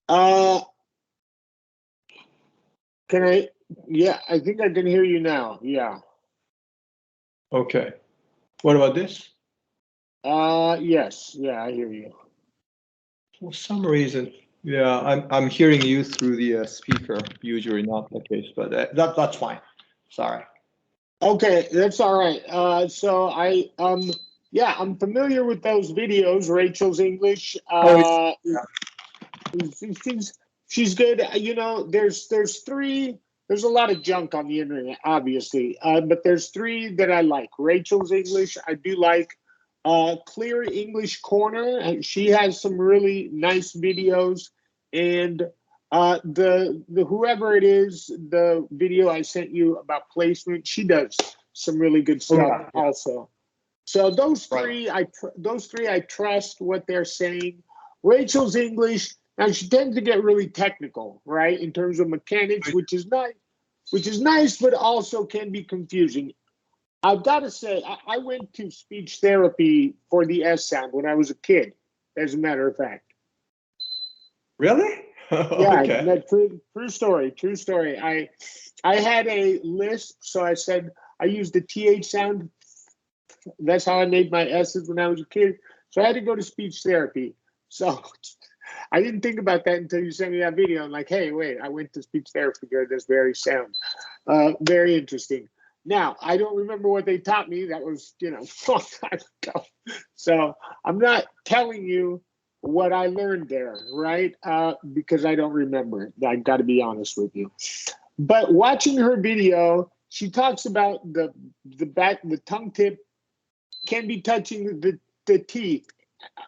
Uh, can I? Yeah, I think I can hear you now. Yeah. Okay. What about this? Yes. Yeah, I hear you. For some reason, yeah, I'm hearing you through the speaker. Usually not the case, but that's fine. Sorry. Okay, that's all right. So yeah, I'm familiar with those videos. Rachel's English. Oh, yeah. She's she's good. You know, there's three. There's a lot of junk on the internet, obviously, but there's three that I like. Rachel's English, I do like. Clear English Corner, she has some really nice videos, and the whoever it is, the video I sent you about placement, she does some really good Oh, stuff yeah. also. So Right. those three I trust what they're saying. Rachel's English, and she tends to get really technical, right, in terms of mechanics, which is nice, but also can be confusing. I've got to say, I went to speech therapy for the S sound when I was a kid, as a matter of fact. Really? Yeah, Okay. true story, true story. I had a lisp, so I said I used the TH sound. That's how I made my S's when I was a kid. So I had to go to speech therapy. So I didn't think about that until you sent me that video. I'm like, hey, wait, I went to speech therapy to this very sound. Very interesting. Now, I don't remember what they taught me. That was, a long time ago. So I'm not telling you what I learned there, right? Because I don't remember. I've got to be honest with you. But watching her video, she talks about the tongue tip can be touching the teeth,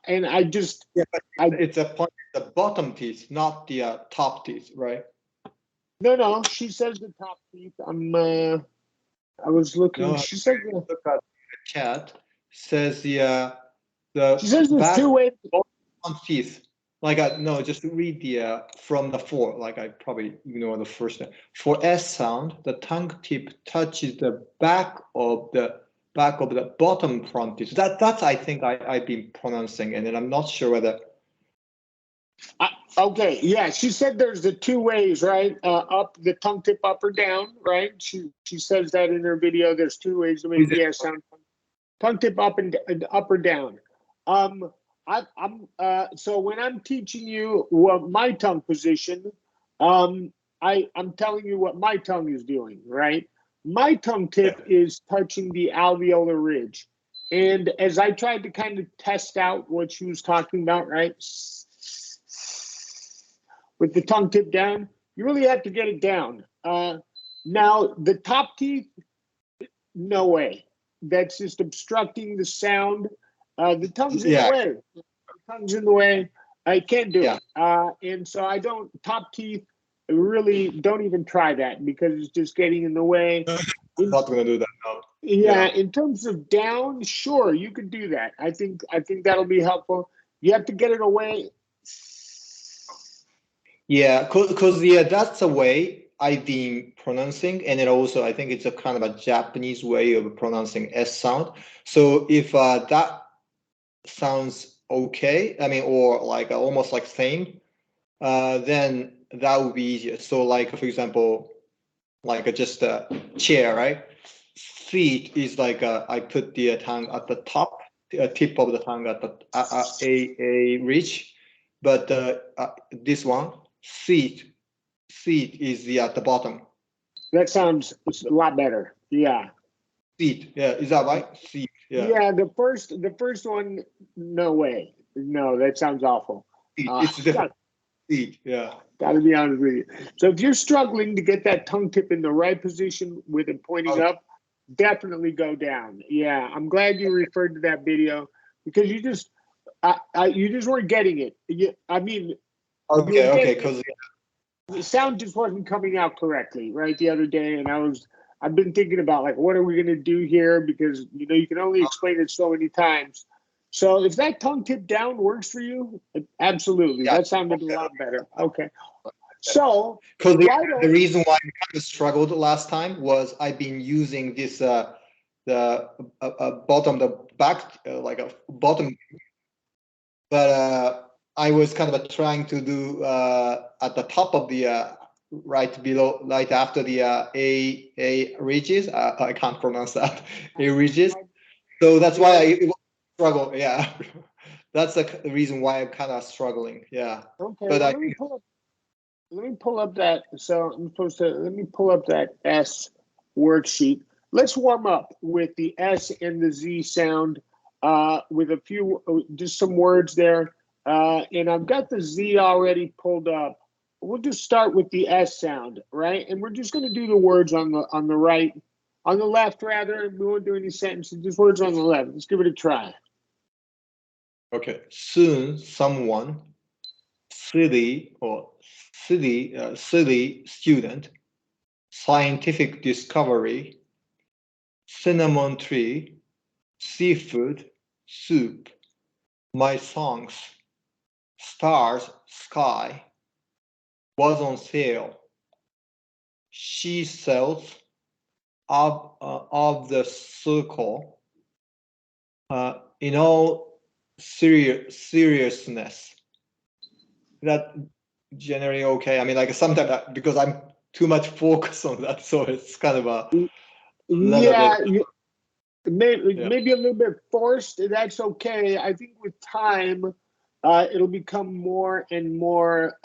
and Yeah, but I it's the bottom teeth, not the top teeth, right? no, she says the top teeth. I was looking. No, She says look at the chat. Says she the says there's back two ways. bottom teeth. Like no, just read the from the four. Like I probably ignore the first one. For S sound, the tongue tip touches the back of the bottom front teeth. That's I think I've been pronouncing, and then I'm not sure whether. Okay, yeah, she said there's the two ways, right? Up the tongue tip, up or down, right? She says that in her video. There's two ways to make Is the it S sound. Tongue tip and up or down. I'm so when I'm teaching you what my tongue position, I'm telling you what my tongue is doing, right? My tongue yeah. tip is touching the alveolar ridge. And as I tried to kind of test out what she was talking about, right? With the tongue tip down, you really have to get it down. Now, the top teeth, no way. That's just obstructing the sound. The tongue's in the Yeah, way. The tongue's in the way. I can't do yeah. it. And so I don't, top teeth, really don't even try that because it's just getting in the way. I'm not gonna do that. No. Yeah, Yeah. in terms of down, sure, you could do that. I think that'll be helpful. You have to get it away. Yeah, cause yeah, that's the way I've been pronouncing, and it also I think it's a kind of a Japanese way of pronouncing S sound. So if that sounds okay, I mean, or like almost like same, then that would be easier. So like for example, like just a chair, right? Feet is like I put the tongue at the top, tip of the tongue at the a ridge, but this one feet is the at the bottom. That sounds a lot better. Yeah. Feet, yeah, is that right? Feet, yeah. Yeah, the first one, no way. No, that sounds awful. Feet. It's different. Got Feet, yeah. got to be honest with you. So if you're struggling to get that tongue tip in the right position with it pointing Oh, up, definitely go down. Yeah, I'm glad you referred to that video because you just weren't getting it. I mean, you were okay, getting it. because The sound just wasn't coming out correctly, right? The other day, and I've been thinking about like, what are we going to do here? Because you can only explain it so many times. So if that tongue tip down works for you, absolutely, yeah, that sounded a lot better. Okay, so because why the don't reason why I kind of struggled last time was I've been using this the bottom the back like a bottom, but I was kind of trying to do at the top of the right below, right after the a ridges. I can't pronounce that. A ridges. So that's why I struggle. Yeah, that's the reason why I'm kind of struggling. Yeah, Okay, but well, I let me pull up that. So I'm supposed to let me pull up that S worksheet. Let's warm up with the S and the Z sound with a few, just some words there. And I've got the Z already pulled up. We'll just start with the S sound, right? And we're just going to do the words on the right, on the left rather. We won't do any sentences, just words on the left. Let's give it a try. okay. Soon, someone silly silly student, scientific discovery, cinnamon tree, seafood, soup, my songs, stars, sky, was on sale. She sells of the circle. In all seriousness, that generally okay. I mean, like sometimes because I'm too much focused on that, so it's kind of a little bit. Yeah, maybe, Yeah. maybe a little bit forced. That's okay. I think with time, it'll become more and more.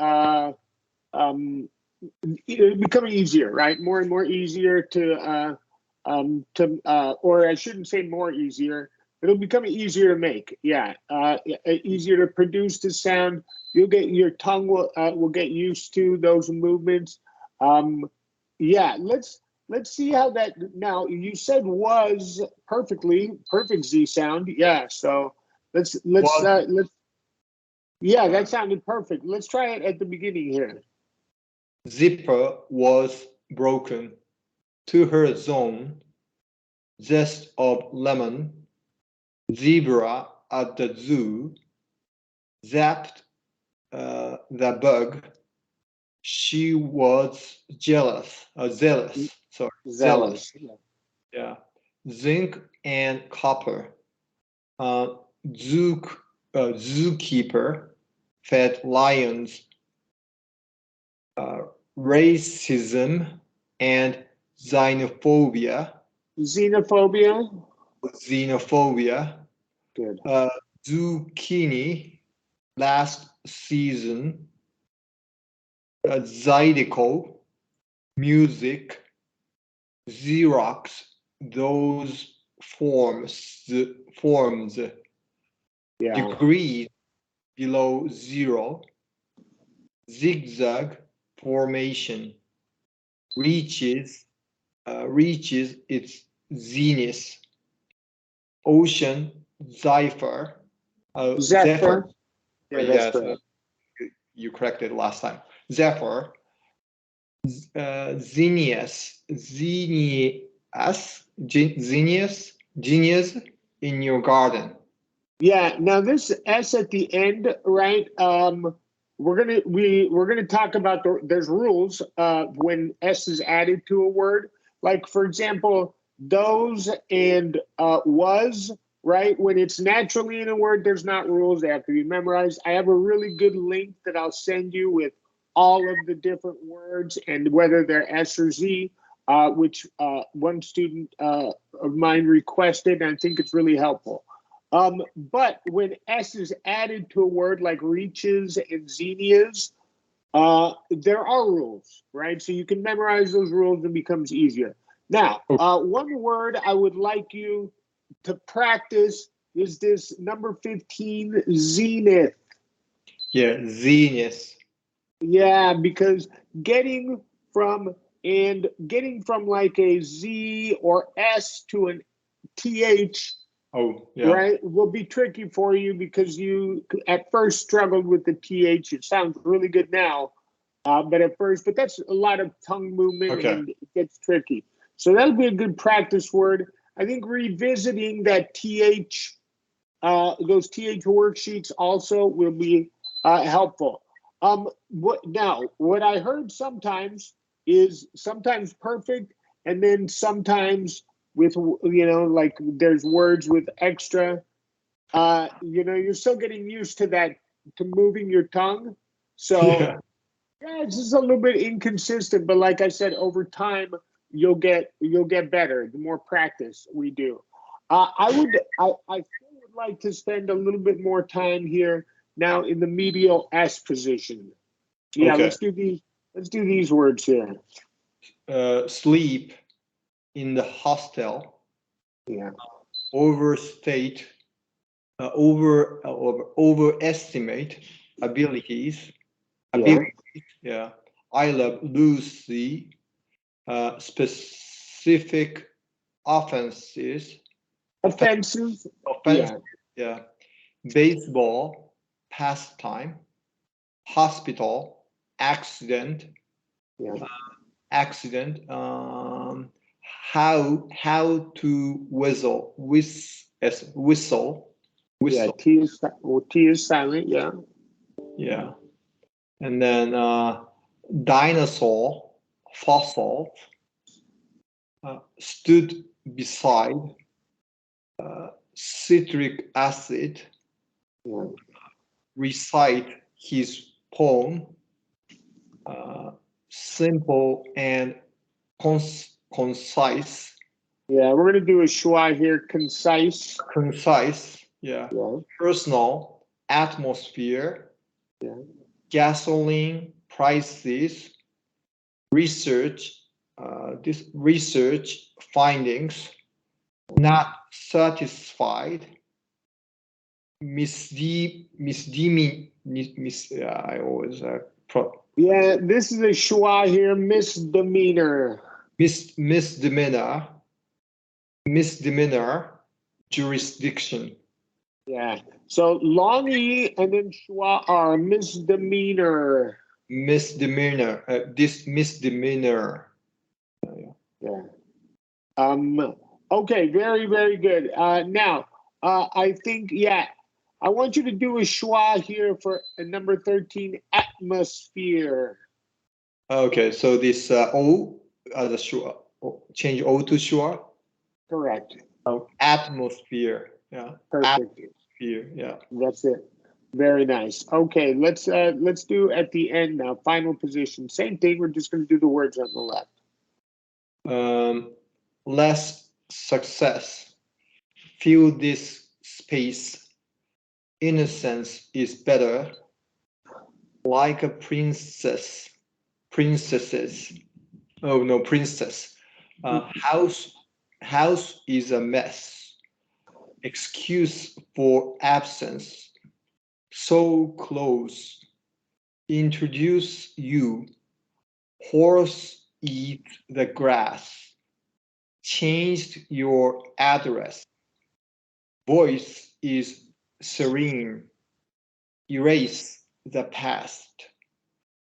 It'll become easier, right? More and more easier or I shouldn't say more easier. It'll become easier to make. Yeah, easier to produce the sound. You'll get your tongue will get used to those movements. Yeah, let's see how that. Now you said was perfect Z sound. Yeah, so let's. Yeah, that sounded perfect. Let's try it at the beginning here. Zipper was broken. To her zone, zest of lemon, zebra at the zoo, zapped the bug. She was zealous. Sorry, zealous. Zealous. Yeah, zinc and copper. Uh, zoo zookeeper fed lions. Racism and xenophobia. Xenophobia. Xenophobia. Good. Zucchini last season. Zydeco music. Xerox those forms Yeah. degrees below zero. Zigzag formation reaches its zenith. Ocean Zephyr. Zephyr. Zephyr. Yeah, that's Yes, correct. you corrected last time. Zephyr. Genius in your garden. Yeah. Now this S at the end, right? We're gonna talk about there's rules when S is added to a word. Like for example, those and was, right? When it's naturally in a word, there's not rules. They have to be memorized. I have a really good link that I'll send you with all of the different words and whether they're S or Z, which one student of mine requested, and I think it's really helpful. But when S is added to a word like reaches and zinnias, there are rules, right? So you can memorize those rules and it becomes easier. Now, one word I would like you to practice is this number 15, zenith. Yeah, zenith. Yeah, because getting getting from like a Z or S to an TH, Oh, yeah. right, will be tricky for you because you at first struggled with the TH. It sounds really good now, but that's a lot of tongue movement Okay. and it gets tricky. So that'll be a good practice word. I think revisiting that TH, those TH worksheets also will be helpful. What I heard sometimes is sometimes perfect, and then sometimes with like there's words with extra. You're still getting used to that to moving your tongue. So Yeah. yeah, it's just a little bit inconsistent, but like I said, over time you'll get better the more practice we do. I still would like to spend a little bit more time here now in the medial S position. Yeah, Okay. let's do these. Let's do these words here. Sleep in the hostel. Yeah, Overestimate abilities. yeah. Yeah. I love Lucy. Specific offenses. Offensive. Offense. Yeah, Yeah. Baseball. Pastime. Hospital. Accident. yeah, Accident. How to whistle. Whistle. yeah. Whistle. T is silent. Yeah, Yeah. And then dinosaur. Fossil. Stood beside citric acid, yeah. recite his poem, simple and concise. Yeah, we're gonna do a schwa here. Concise. Concise, yeah. Yeah, Personal, atmosphere, yeah. gasoline prices, research, this research findings, not satisfied, I always Yeah, this is a schwa here. Misdemeanor. misdemeanor jurisdiction. Yeah. So long E and then schwa R. Misdemeanor. This misdemeanor. Yeah. Okay, very, very good. Now, I think, yeah, I want you to do a schwa here for number 13, atmosphere. Okay, so this O as a sure, change O to sure. Correct. Oh, atmosphere. Yeah. Perfect. Atmosphere. Yeah. That's it. Very nice. Okay, let's do at the end now. Final position. Same thing. We're just going to do the words on the left. Less success. Fill this space. Innocence is better. Like a princess. Princesses. Oh no, princess. House is a mess. Excuse for absence. So close. Introduce you. Horse eat the grass. Changed your address. Voice is serene. Erase the past.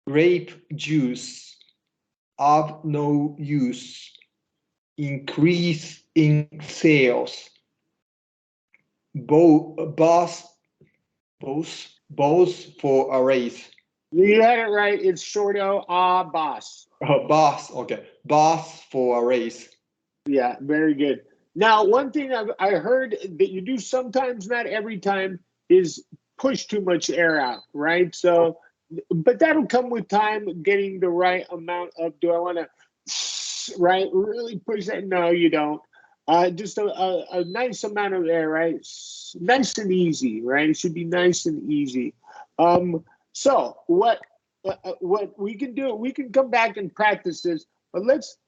Grape juice of no use. Increase in sales. Boss for a raise. You had it right. It's short O, boss. Boss, okay. Boss for a raise. Yeah, very good. Now, one thing I heard that you do sometimes, not every time, is push too much air out, right? So, but that'll come with time, getting the right amount of, do I want to, right, really push that? No, you don't. Just a nice amount of air, right? Nice and easy, right? It should be nice and easy. So what we can do, we can come back and practice this, but let's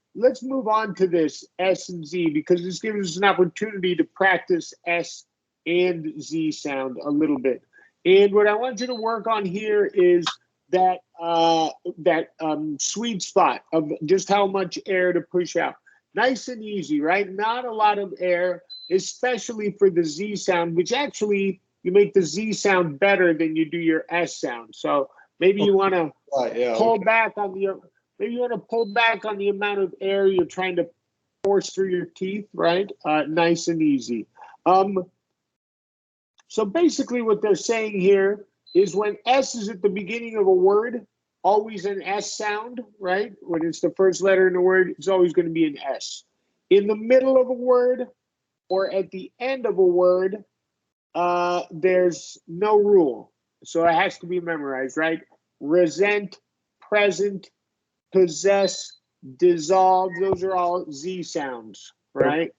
move on to this S and Z, because this gives us an opportunity to practice S and Z sound a little bit. And what I want you to work on here is that sweet spot of just how much air to push out. Nice and easy, right? Not a lot of air, especially for the Z sound, which actually you make the Z sound better than you do your S sound. So maybe you want to pull back on the, maybe you want to pull back on the amount of air you're trying to force through your teeth, right? Nice and easy. So basically what they're saying here is when S is at the beginning of a word, always an S sound, right? When it's the first letter in the word, it's always going to be an S. In the middle of a word or at the end of a word, there's no rule. So it has to be memorized, right? Resent, present, possess, dissolve. Those are all Z sounds, right?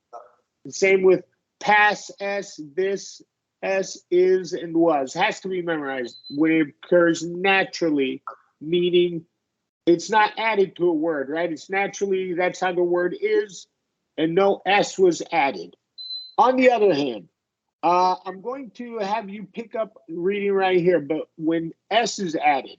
The same with past, S, this, S, is, and was. Has to be memorized when it occurs naturally, meaning it's not added to a word, right? It's naturally, that's how the word is, and no S was added. On the other hand, I'm going to have you pick up reading right here, but when S is added.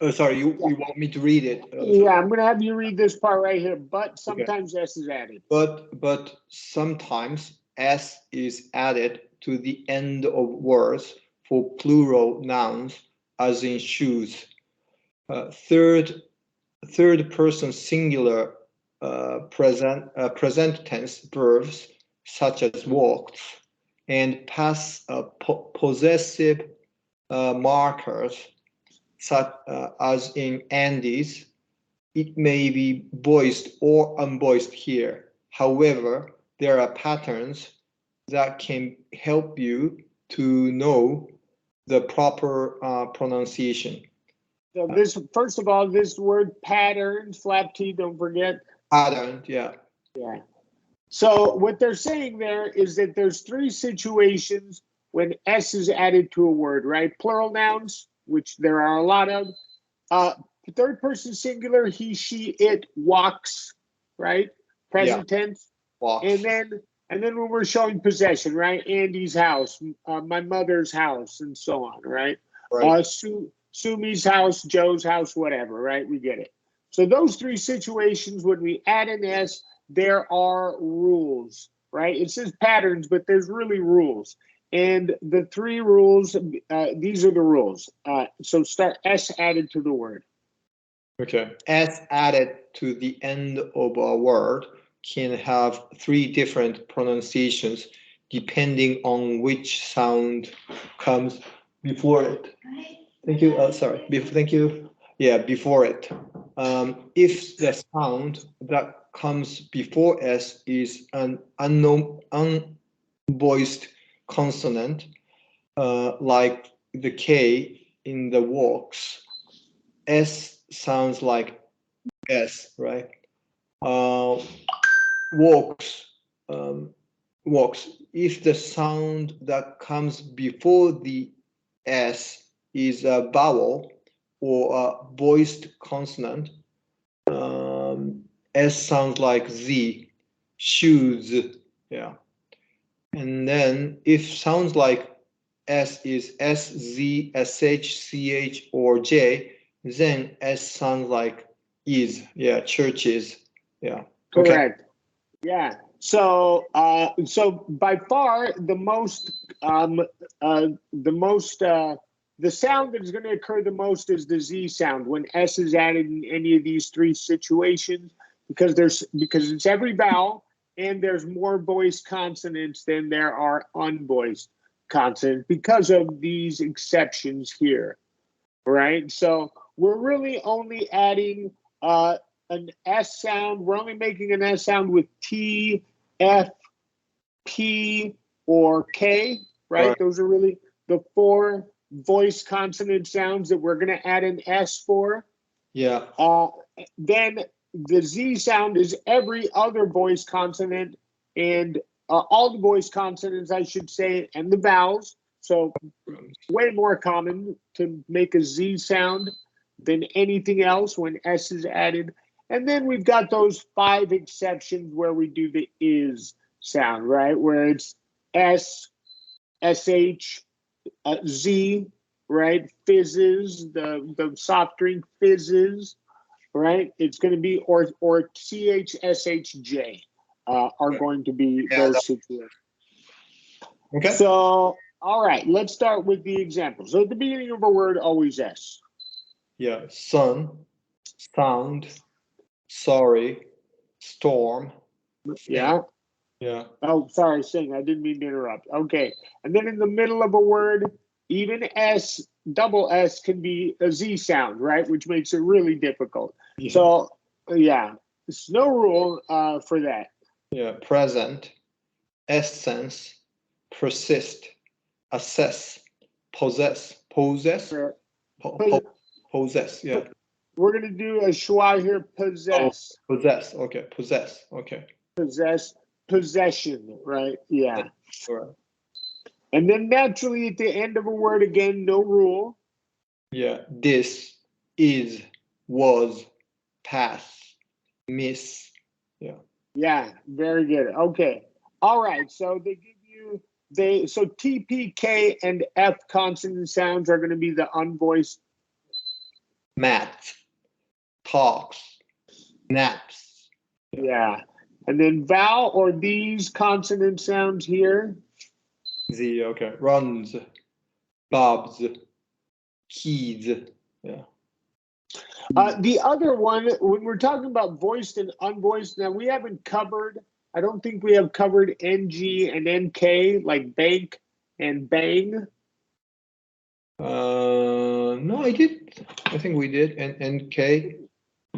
Oh, sorry, you want me to read it? Yeah, I'm going to have you read this part right here, but sometimes S is added. But sometimes S is added to the end of words for plural nouns, as in shoes. Third person singular present tense verbs such as walked and past possessive markers such as in Andes. It may be voiced or unvoiced here. However, there are patterns that can help you to know the proper pronunciation. So this, first of all, this word patterns, flap T, don't forget. Pattern, yeah. Yeah. So what they're saying there is that there's three situations when S is added to a word, right? Plural nouns, which there are a lot of. Third person singular, he, she, it, walks, right? Present tense. Walks. And then when we're showing possession, right? Andy's house, my mother's house, and so on, right? Right. Sumi's house, Joe's house, whatever, right? We get it. So those three situations, when we add an S, there are rules, right? It says patterns, but there's really rules. And the three rules, these are the rules. So start S added to the word. Okay. S added to the end of a word can have three different pronunciations depending on which sound comes before it. Thank you. Sorry. Thank you. Yeah, before it. If the sound that comes before S is an unknown, unvoiced consonant, like the K in the walks, S sounds like S, right? Walks, walks. If the sound that comes before the S is a vowel or a voiced consonant, S sounds like Z, shoes, yeah. And then if sounds like S is S, Z, SH, CH, or J, then S sounds like is, yeah, churches, yeah. Correct. Okay. Yeah. So, so by far the sound that is going to occur the most is the Z sound when S is added in any of these three situations, because it's every vowel and there's more voiced consonants than there are unvoiced consonants because of these exceptions here, right? So we're really only adding an S sound. We're only making an S sound with T, F, P, or K, right? Those are really the four voice consonant sounds that we're going to add an S for. Yeah. Then the Z sound is every other voice consonant and all the voice consonants, I should say, and the vowels. So way more common to make a Z sound than anything else when S is added. And then we've got those 5 exceptions where we do the is sound, right? Where it's S, SH, Z, right? Fizzes, the soft drink fizzes, right? It's going to be, or CH, SH, J are going to be those situations. Okay. So, all right, let's start with the examples. So at the beginning of a word, always S. Yeah, sun, sound, sorry, storm. Yeah. Yeah. Oh, sorry, sing. I didn't mean to interrupt. Okay. And then in the middle of a word, even S, double S can be a Z sound, right? Which makes it really difficult. Yeah. So, yeah, there's no rule for that. Yeah, present, essence, persist, assess, possess, Sure. possess, yeah. We're going to do a schwa here, possess. Oh, possess, okay, possess, okay. Possess, possession, right? Yeah. All right. And then naturally at the end of a word, again, no rule. Yeah, this, is, was, pass, miss, yeah. Yeah, very good. Okay. All right. So they give you so T, P, K, and F consonant sounds are going to be the unvoiced. Math, talks, naps. Yeah. And then vowel or these consonant sounds here. The, okay, runs, bobs, keys, yeah. The other one, when we're talking about voiced and unvoiced, now we haven't covered, I don't think we have covered NG and NK, like bank and bang. No, I did. I think we did. NK.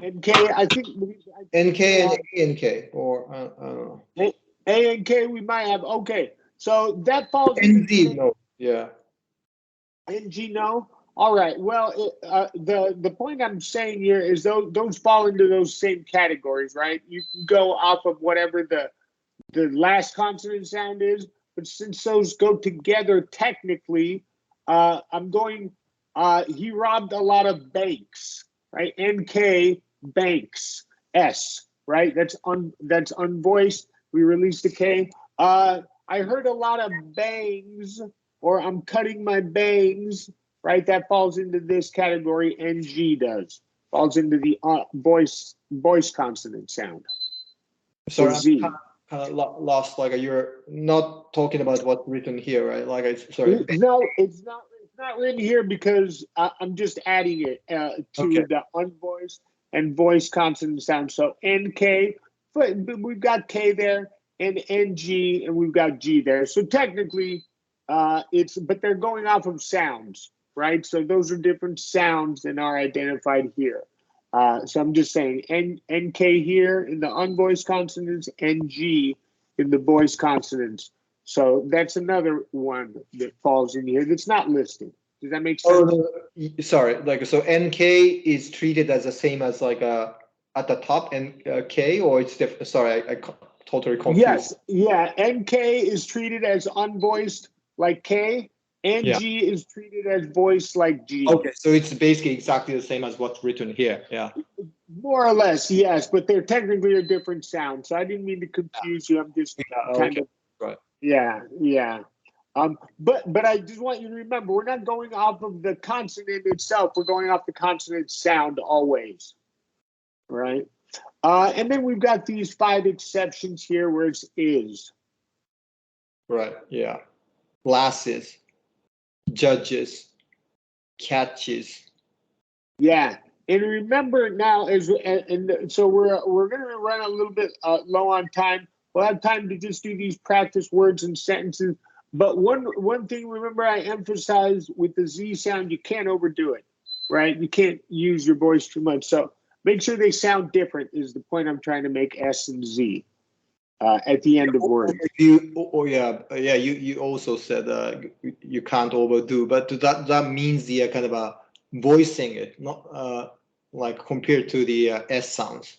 NK, I think. NK and ANK, or I don't know. A and K we might have. Okay, so that falls NZ, no. Yeah. NG, no. All right. Well, the point I'm saying here is those fall into those same categories, right? You can go off of whatever the last consonant sound is, but since those go together technically, I'm going. He robbed a lot of banks, right? NK banks S, right? That's unvoiced. We released the K. I heard a lot of bangs, or I'm cutting my bangs, right? That falls into this category. NG does falls into the voice consonant sound. So Z. I'm kind of lost. Like you're not talking about what's written here, right? Like sorry. No, it's not. It's not written here because I'm just adding it to the unvoiced and voice consonant sound. So NK, but we've got K there, and NG, and we've got G there. So technically, but they're going off of sounds, right? So those are different sounds than are identified here. So I'm just saying NK here in the unvoiced consonants, NG in the voiced consonants. So that's another one that falls in here that's not listed. Does that make sense? Oh, no, sorry. Like so, NK is treated as the same as like at the top and K, or it's different. Sorry, I totally confused. Yes, yeah. NK is treated as unvoiced like K, and Yeah. G is treated as voiced like G. Okay, so it's basically exactly the same as what's written here. Yeah. More or less, yes, but they're technically a different sound. So I didn't mean to confuse you. I'm just kind of right. Yeah. But I just want you to remember, we're not going off of the consonant itself. We're going off the consonant sound always, right? And then we've got these 5 exceptions here where it's is. Right, yeah. Glasses, judges, catches. Yeah. And remember now, and so we're going to run a little bit low on time. We'll have time to just do these practice words and sentences. But one thing, remember, I emphasize with the Z sound, you can't overdo it, right? You can't use your voice too much. So make sure they sound different is the point I'm trying to make, S and Z at the end of words. You also said you can't overdo, but that means the kind of voicing it, not like compared to the S sounds.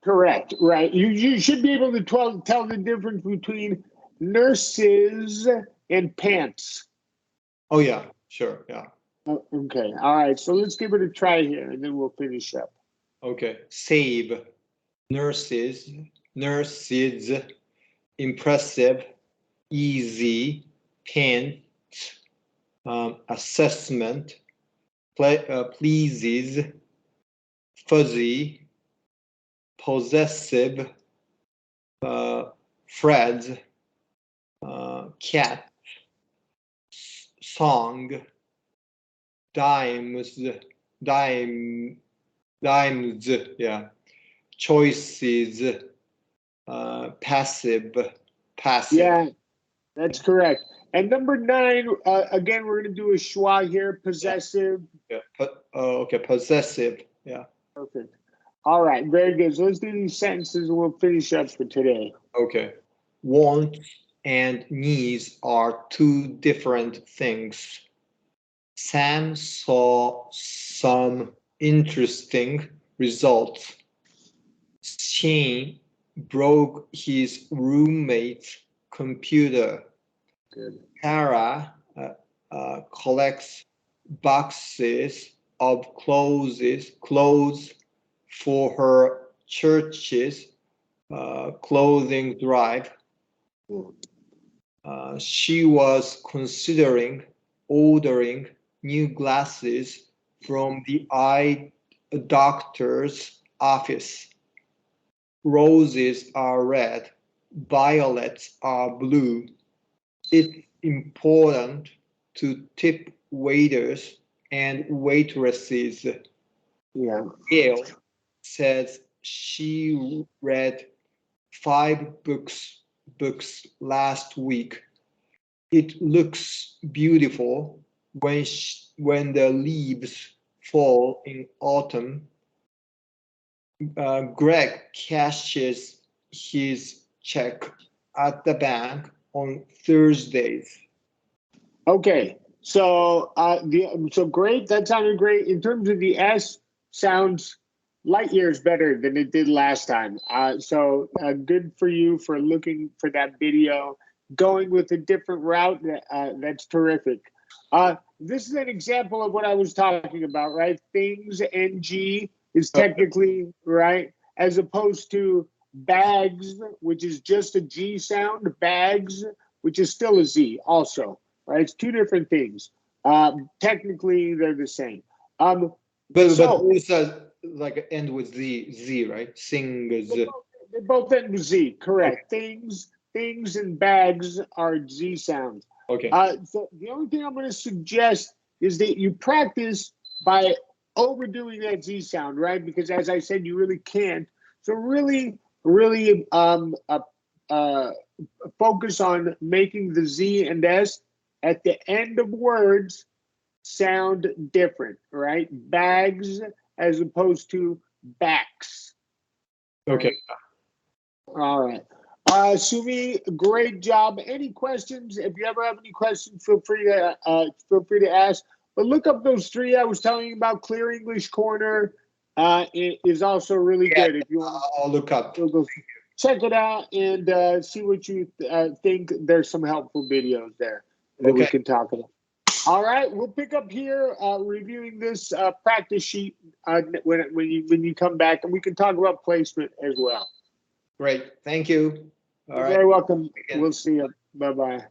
Correct, right. You should be able to tell the difference between nurses and pants. Oh yeah, sure, yeah. Okay, all right. So let's give it a try here, and then we'll finish up. Okay, save, nurses, impressive, easy, pants, assessment, pleases, fuzzy, possessive, Fred, cat, song, dimes, yeah, choices, passive. Yeah, that's correct. And number 9, again, we're going to do a schwa here, possessive. Yeah. Okay, possessive. Yeah. Perfect. All right, very good. So let's do these sentences and we'll finish up for today. Okay. Want, and knees are two different things. Sam saw some interesting results. Shane broke his roommate's computer. Good. Kara collects boxes of clothes for her church's clothing drive. She was considering ordering new glasses from the eye doctor's office. Roses are red, violets are blue. It's important to tip waiters and waitresses. Yeah. Gail says she read 5 books last week. It looks beautiful when the leaves fall in autumn. Greg cashes his check at the bank on Thursdays. Okay, so so great. That sounded great. In terms of the S, sounds light years better than it did last time. So good for you for looking for that video, going with a different route. That's terrific. This is an example of what I was talking about, right? Things NG is technically right, as opposed to bags, which is just a G sound. Bags, which is still a Z, also. Right, it's two different things. Technically, they're the same. But those like end with Z, right? Singers. They both end with Z, correct. Okay. Things and bags are Z sounds. Okay. So the only thing I'm going to suggest is that you practice by overdoing that Z sound, right? Because as I said, you really can't. So really focus on making the Z and S at the end of words sound different, right? Bags as opposed to backs. Okay. All right. Sumi, great job. Any questions? If you ever have any questions, feel free to ask. But look up those 3 I was telling you about. Clear English Corner it is also really good. If you want, I'll look up. Check it out and see what you think. There's some helpful videos there that we can talk about. All right, we'll pick up here reviewing this practice sheet when you come back, and we can talk about placement as well. Great, thank you. You're very welcome. We'll see you. Bye-bye.